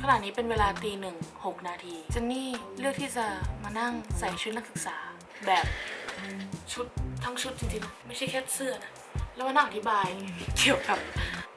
ขณะนี้เป็นเวลาตี 1:06 นาทีเจนนี่เลือกที่จะมานั่งใส่ชุดนักศึกษาแบบชุดทั้งชุดจริงๆไม่ใช่แค่เสื้อนะแล้วมานั่งอธิบายเกี่ยวกั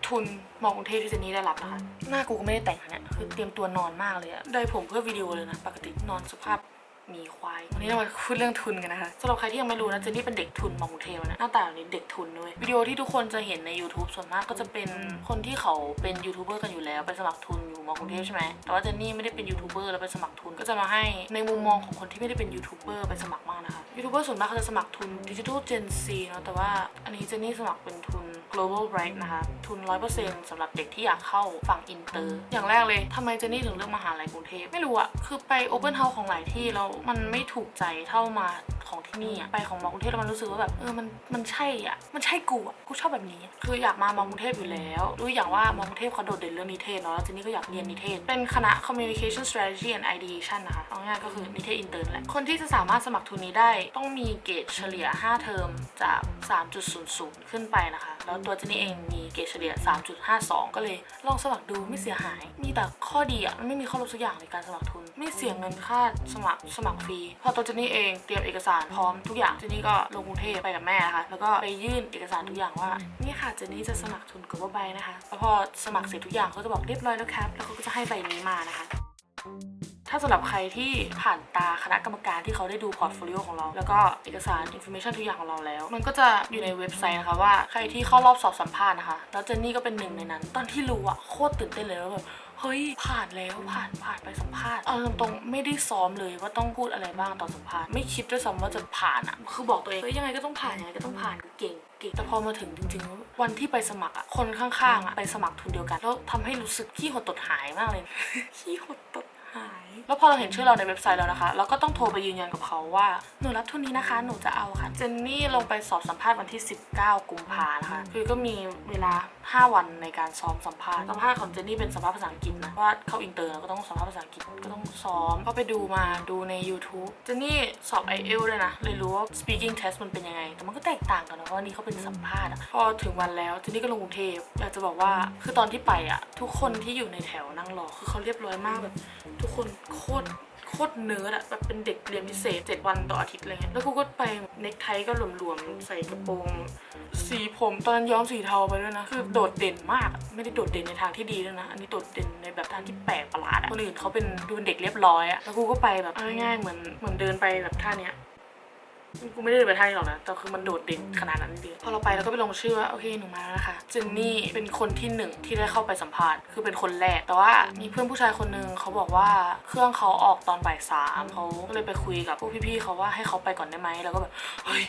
บทุนมอกรุงเทพที่เจนนี่ได้รับนะคะหน้ากูก็ไม่ได้แต่งเนี่ยคือเตรียมตัวนอนมากเลยอะได้ผมเพื่อวิดีโอเลยนะปกตินอนสภาพมีควายวันนี้เรามาพูดเรื่องทุนกันนะคะสำหรับใครที่ยังไม่รู้นะเจนนี่เป็นเด็กทุนมอกรุงเทพนะหน้าตาแบบนี้เด็กทุนด้วยวิดีโอที่ทุกคนจะเห็นใน YouTube ส่วนมากก็จะเป็นคนที่เขาเป็นยูทูบเบอร์กันอยู่แล้วไปสมัครทุนอยู่มอกรุงเทพใช่ไหมแต่ว่าเจนนี่ไม่ได้เป็นยูทูบเบอร์แล้วไปสมัครทุนก็จะมาให้ในมุมมองของคนที่ไม่ได้เป็นยูทูบเบอร์ไปสมัครมากนะคะยูทูบเบอร์ส่วนมากเขาจะสมัครทุน Digital Gen Z เนาะแต่ว่าอันนี้เจนนี่สมัครเป็นทุน Global Bright นะคะทุน 100% สำหรับเด็กที่อยากเข้าฝั่งอินเตอร์อย่างแรกเลยทำไมเจนนี่ถึงเลือกมหาลัยกรุงเทพไม่รู้อะคือไป Open House ของหลายที่แล้วมันไม่ถูกใจเท่ามาของที่นี่อะไปของมอกรุงเทพแล้วมันรู้สึกว่าแบบมันใช่อะมันใช่กูอะกูชอบแบบนี้คืออยากมามอกรุงเทพอยู่แล้วรู้อย่างว่ามอกรุงเทพเขาโดดเด่นเรื่องนิเทศเนาะแล้วเจนนี่ก็อยากเรียนนิเทศเป็นคณะ Communication Strategy and Ideation นะคะเอาง่ายก็คือนิเทศอินเตอร์แหละคนที่จะสามารถสมัครทุนนี้ได้ต้องมีเกรดเฉลี่ย5เทอมจาก 3.00 ขึ้นไปนะคะแล้วตัวเจนนี่เองมีเกรดเฉลี่ย 3.52 ก็เลยลองสมัครดูไม่เสียหายมีแต่ข้อดีอะมันไม่มีข้อลบสักอย่างในการสมัครทุนไม่เสียเงินค่าสมัครฟรีพอตัวเจนนี่เองเตรียมเอกสารพร้อมทุกอย่างเจนนี่ก็ลงกรุงเทพไปกับแม่นะคะแล้วก็ไปยื่นเอกสารทุกอย่างว่านี่ค่ะเจนนี่จะสมัครทุนกับว่าใบนะคะแล้วพอสมัครเสร็จทุกอย่างเขาจะบอกเรียบร้อยแล้วครับแล้วเขาก็จะให้ใบนี้มานะคะถ้าสำหรับใครที่ผ่านตาคณะกรรมการที่เขาได้ดูพอร์ตโฟลิโอของเราแล้วก็เอกสารอินโฟเมชันทุกอย่างของเราแล้วมันก็จะอยู่ในเว็บไซต์นะคะว่าใครที่เข้ารอบสอบสัมภาษณ์นะคะแล้วเจนนี่ก็เป็นหนึ่งในนั้นตอนที่รู้อะโคตรตื่นเต้นเลยแล้วแบบเฮ้ยผ่านแล้วผ่านไปสัมภาษณ์เอาตรงๆไม่ได้ซ้อมเลยว่าต้องพูดอะไรบ้างตอนสัมภาษณ์ไม่คิดด้วยซ้ำว่าจะผ่านอะคือบอกตัวเองเฮ้ยยังไงก็ต้องผ่านยังไงก็ต้องผ่านเก่งแต่พอมาถึงจริงๆวันที่ไปสมัครอะคนข้างๆอะไปสมัครทุนเดียวกันแล้วทำให้รู้สึกขี้หดตดหายมากเลย ขี้หดตดหายแล้วพอเราเห็นชื่อเราในเว็บไซต์แล้วนะคะเราก็ต้องโทรไปยืนยันกับเขาว่าหนูรับทุนนี้นะคะหนูจะเอาค่ะเจนนี่ลงไปสอบสัมภาษณ์วันที่19 กุมภาพันธ์นะคะคือก็มีเวลา5 วันในการซ้อมสัมภาษณ์ของเจนนี่เป็นสัมภาษณ์ภาษาอังกฤษนะว่าเข้าอินเตอร์ก็ต้องสัมภาษณ์ภาษาอังกฤษก็ต้องซ้อมก็ไปดูใน YouTube เจนนี่สอบ IELTS ด้วยนะเลยรู้ว่า speaking test มันเป็นยังไงแต่มันก็แตกต่างกันนะเพราะวันนี้เขาเป็นสัมภาษณ์อะพอถึงวันแล้วเจนนี่ก็ลงกรุงเทพอยากจะบอกว่าคือตอนที่ไปอะทุกคนที่อยู่ในแถวนั่งรอคือเขาเรียบร้อยมากแบบทุกคนโคตรเนิร์ดอะแบบเป็นเด็กเรียนพิเศษ7 วันต่ออาทิตย์อะไรเงี้ยแล้วกูก็ไปเนคไทก็หลวมๆใส่กระโปรงสีผมตอนนั้นย้อมสีเทาไปด้วยนะคือโดดเด่นมากไม่ได้โดดเด่นในทางที่ดีด้วยนะอันนี้โดดเด่นในแบบทางที่แปลกประหลาดอะคนอื่นเขาเป็นดูเป็นเด็กเรียบร้อยอะแล้วกูก็ไปแบบง่ายๆเหมือนเดินไปแบบท่าเนี้ยกูไม่ได้เดินไปท่านี้หรอกนะแต่คือมันโดดเด่นขนาดนั้นเดียวพอเราไปแล้วก็ไปลงชื่อว่าโอเคหนูมาแล้วนะคะเจนนี่เป็นคนที่1ที่ได้เข้าไปสัมภาษณ์คือเป็นคนแรกแต่ว่ามีเพื่อนผู้ชายคนนึงเขาบอกว่าเครื่องเขาออกตอนบ่าย 3เขาก็เลยไปคุยกับพวกพี่ๆเขาว่าให้เขาไปก่อนได้ไหมแล้วก็แบบเฮ้ย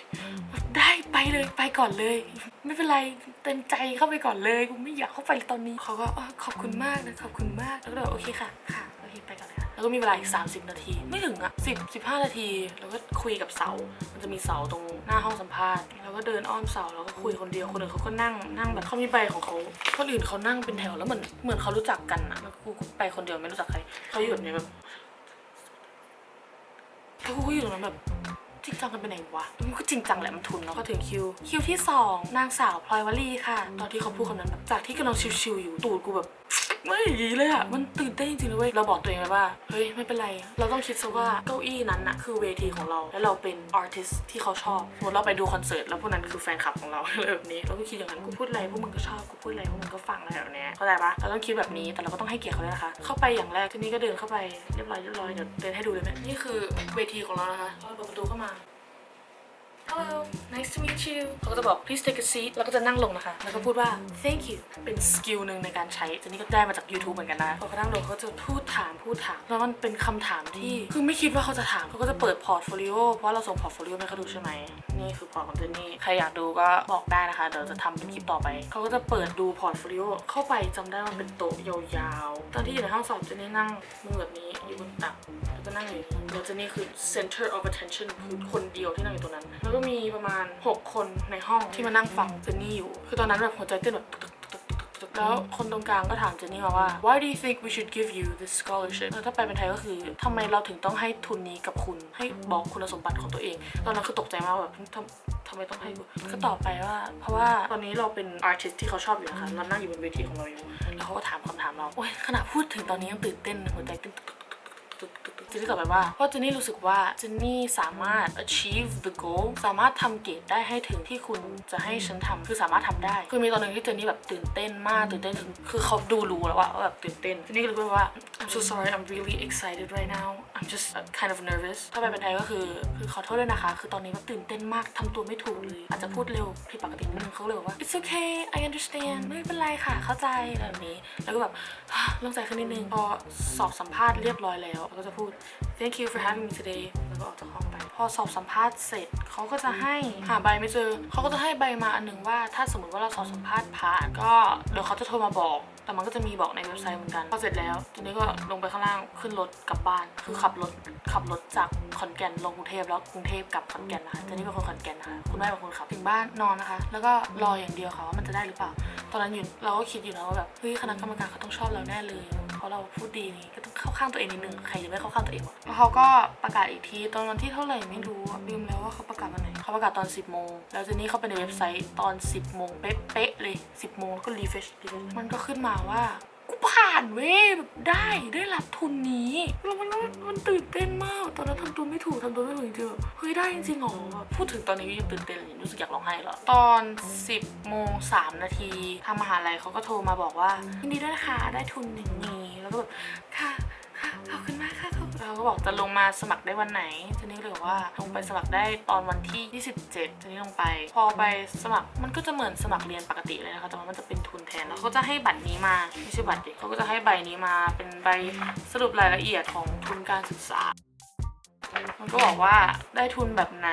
ได้ไปเลยไปก่อนเลยไม่เป็นไรเต็มใจเข้าไปก่อนเลยกูไม่อยากเข้าไปตอนนี้เขาก็ขอบคุณมากนะขอบคุณมากแล้วก็แบบโอเคค่ะโอเคไปก่อนเลยแล้วก็มีเวลาอีก30 นาทีไม่ถึงอะ15 นาทีแล้วก็คุยกับเสามันจะมีเสาตรงหน้าห้องสัมภาษณ์แล้วก็เดินอ้อมเสาแล้วก็คุยคนเดียวคนอื่นเขาก็นั่งแบบเขามีใบของเขาคนอื่นเขานั่งเป็นแถวแล้วเหมือนเขารู้จักกันอะแล้วกูไปคนเดียวไม่รู้จักใครเขาอยู่แบบนี้แบบแล้วกูอยู่ตรงนั้นแบบจริงจังกันไปไหนวะมันก็จริงจังแหละมันทุนเนาะก็ถึงคิวที่2นางสาวพลอยวลีค่ะตอนที่เขาพูดคำนั้นแบบจากที่กำลังชิวๆอยู่ตูดกูแบบไม่ดีเลยอะมันตื่นเต้นจริงๆเลยเว้ยเราบอกตัวเองไว้ว่าเฮ้ยไม่เป็นไรเราต้องคิดซะว่าเก้าอี้นั้นอะคือเวทีของเราแล้วเราเป็นอาร์ติสที่เขาชอบสมมติเราไปดูคอนเสิร์ตแล้วพวกนั้นคือแฟนคลับของเราอะไรแบบนี้เราก็คิดอย่างนั้นกูพูดอะไรพวกมึงก็ชอบกูพูดอะไรพวกมึงก็ฟังอะไรแบบนี้เข้าใจปะเราต้องคิดแบบนี้แต่เราก็ต้องให้เกียรติเขาด้วยนะคะเข้าไปอย่างแรกทีนี้ก็เดินเข้าไปเรียบร้อยเดี๋ยวเดินให้ดูเลยไหมนี่คือเวทีของเรานะคะเราเปิดประตูเข้ามาHello, nice to meet you เขาก็จะบอก please take a seat แล้วก็จะนั่งลงนะคะแล้วก็พูดว่า thank you เป็นสกิลหนึ่งในการใช้ทีนี้ก็ได้มาจาก YouTube เหมือนกันนะพอเขานั่งลงเขาจะพูดถามแล้วมันเป็นคำถามที่คือไม่คิดว่าเขาจะถามเขาก็จะเปิดพอร์ตโฟลิโอเพราะเราส่งพอร์ตโฟลิโอให้เขาดูใช่ไหมนี่คือพอร์ตของเจนนี่ใครอยากดูก็บอกได้นะคะเดี๋ยวจะทำเป็นคลิปต่อไปเขาก็จะเปิดดูพอร์ตโฟลิโอเข้าไปจำได้ว่าเป็นโต๊ะยาวๆตอนที่อยู่ในห้องสอบเจนนี่นั่งมือแบบนี้อยู่บนตักแล้วก็นั่งอยู่แล้วเจนนี่คือ center of attention คือคนเดียวที่นั่งอยู่ตรงนั้นแล้วก็มีประมาณ6 คนในห้องที่มานั่งฟังเจนนี่อยู่คือตอนนั้นแบบหัวใจเต้นแบบแล้วคนตรงกลางก็ถามเจนนี่มาว่า why do you think we should give you this scholarship ถ้าแปลเป็นไทยก็คือทำไมเราถึงต้องให้ทุนนี้กับคุณให้บอกคุณสมบัติของตัวเองตอนนั้นคือตกใจมากแบบท ไมต้องให้ก็ตอบไปว่าเพราะว่าตอนนี้เราเป็นอาร์ติสที่เขาชอบอยู่นะคะเรานั่งอยู่บนเวทีของเราอยู่แล้วเขาก็ถามคำถามเราโอ้ยขณะพูดถึงตอนนี้ยังตื่นเต้นหัวใจเต้นเจนนี่ตอบไปว่าเพราะเจนนี่รู้สึกว่าเจนนี่สามารถ achieve the goal สามารถทำเกรดได้ให้ถึงที่คุณจะให้ฉันทำคือสามารถทำได้คือมีตอนนึงที่เจนนี่แบบตื่นเต้นมากตื่นเต้นคือเขาดูรู้แล้วว่าแบบตื่นเต้นเจนนี่ก็เลยพูดว่า I'm so sorry I'm really excited right now I'm just kind of nervous ถ้าไปเป็นไทยก็คือขอโทษด้วยนะคะคือตอนนี้แบบตื่นเต้นมากทำตัวไม่ถูกเลยอาจจะพูดเร็วผิดปกตินิดนึงเขาเลยบอกว่า it's okay I understand ไม่เป็นไรค่ะเข้าใจแบบนี้แล้วก็แบบเรื่องใจขึ้นนิดนึงพอสอบสัมภาษณ์เรียบร้อยแล้วก็จะพูดThank you for having me today แล้วก็ออกจากห้องไปพอสอบสัมภาษณ์เสร็จเขาก็จะให้หาใบไม่เจอเขาก็จะให้ใบมาอันนึงว่าถ้าสมมติว่าเราสอบสัมภาษณ์ผ่านก็เดี๋ยวเขาจะโทรมาบอกแต่มันก็จะมีบอกในเว็บไซต์เหมือนกันพอเสร็จแล้วทีนี้ก็ลงไปข้างล่างขึ้นรถกลับบ้านคือขับรถจากขอนแก่นลงกรุงเทพแล้วกรุงเทพกลับขอนแก่นนะคะเจนนี่เป็นคนขอนแก่นนะคะคุณแม่เป็นคนขับถึงบ้านนอนนะคะแล้วก็รออย่างเดียวค่ะว่ามันจะได้หรือเปล่าตอนนั้นอยู่เราก็คิดอยู่นะว่าแบบเฮ้ยคณะกรรมการเขาต้องชอบเราแน่เลยเพราะเราพูดดีนี่ก็ต้องเข้าข้างตัวเองนิดนึงใครจะไม่เข้าข้างตัวเองวะแล้วเขาก็ประกาศอีกทีตอนวันที่เท่าไหร่ไม่รู้ลืมแล้วว่าเขาประกาศวันไหนเขาประกาศตอน 10 โมงแล้วเจนนี่เข้าไปในเว็บไซต์ตอน 10 โมงเป๊ะเลย 10 โมงแล้วก็รีเฟรชมันก็ขึ้นมาว่ากูผ่านเว้ยแบบได้รับทุนนี้แล้วมันตื่นเต้นมากตอนนั้นทำตัวไม่ถูกจริงๆเฮ้ยได้จริงๆหรอพูดถึงตอนนี้ยังตื่นเต้นเลยรู้สึกอยากร้องไห้แล้วตอน 10 โมง 3 นาทีทางมหาลัยเขาก็โทรมาบอกว่ายินดีด้วยนะคะได้ทุน1นี้แล้วก็แบบค่ะขอบคุณมากค่ะเราก็บอกจะลงมาสมัครได้วันไหนเจนนี่เลยบอกว่าลงไปสมัครได้ตอนวันที่27เจนนี่ลงไปพอไปสมัครมันก็จะเหมือนสมัครเรียนปกติเลยนะคะแต่ว่ามันจะเป็นทุนแทนแล้วเขาจะให้บัตรนี้มาไม่ใช่บัตรดิเขาก็จะให้ใบนี้มาเป็นใบสรุปรายละเอียดของทุนการศึกษามันก็บอกว่าได้ทุนแบบไหน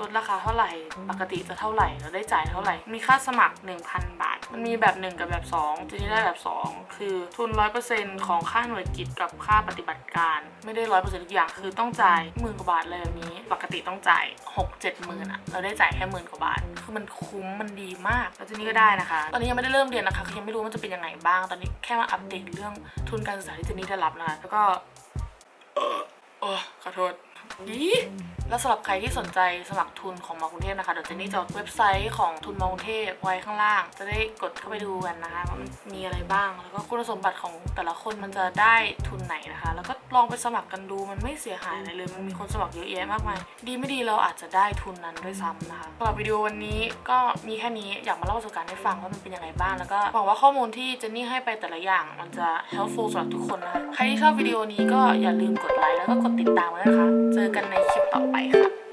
ลดราคาเท่าไหร่ปกติจะเท่าไหร่แล้วได้จ่ายเท่าไหร่มีค่าสมัคร 1,000 บาทมันมีแบบ1กับแบบ2ทีนี้ได้แบบ2คือทุน 100% ของค่าหน่วยกิจกับค่าปฏิบัติการไม่ได้ 100% ทุกอย่างคือต้องจ่าย10,000 กว่าบาทเลยแบบนี้ปกติต้องจ่าย 6-7 หมื่นอะเราได้จ่ายแค่10,000 กว่าบาทคือมันคุ้มมันดีมากแล้วทีนี้ก็ได้นะคะตอนนี้ยังไม่ได้เริ่มเรียนนะคะคือยังไม่รู้มันจะเป็นยังไงบ้างตอนนี้แค่มาอัปเดตเรื่องทุนการศึกษาที่เจนนี่ได้รับนะคะแล้วก็ขอโทษแล้วสำหรับใครที่สนใจสมัครทุนของม.กรุงเทพนะคะเดี๋ยวเจนนี่จะเว็บไซต์ของทุนม.กรุงเทพไว้ข้างล่างจะได้กดเข้าไปดูกันนะคะว่ามันมีอะไรบ้างแล้วก็คุณสมบัติของแต่ละคนมันจะได้ทุนไหนนะคะแล้วก็ลองไปสมัครกันดูมันไม่เสียหายอะไรเลยมันมีคนสมัครเยอะแยะมากมายดีไม่ดีเราอาจจะได้ทุนนั้นด้วยซ้ำนะคะสำหรับวิดีโอวันนี้ก็มีแค่นี้อยากมาเล่าประสบการณ์ให้ฟังว่ามันเป็นยังไงบ้างแล้วก็หวังว่าข้อมูลที่เจนนี่ให้ไปแต่ละอย่างมันจะ helpful สำหรับทุกคนนะคะใครที่ชอบวิดีโอนี้ก็อย่าลืมกดไลค์แล้วก็กดติดตามไว้นะคะเจอกันในคลิปต่อไปค่ะ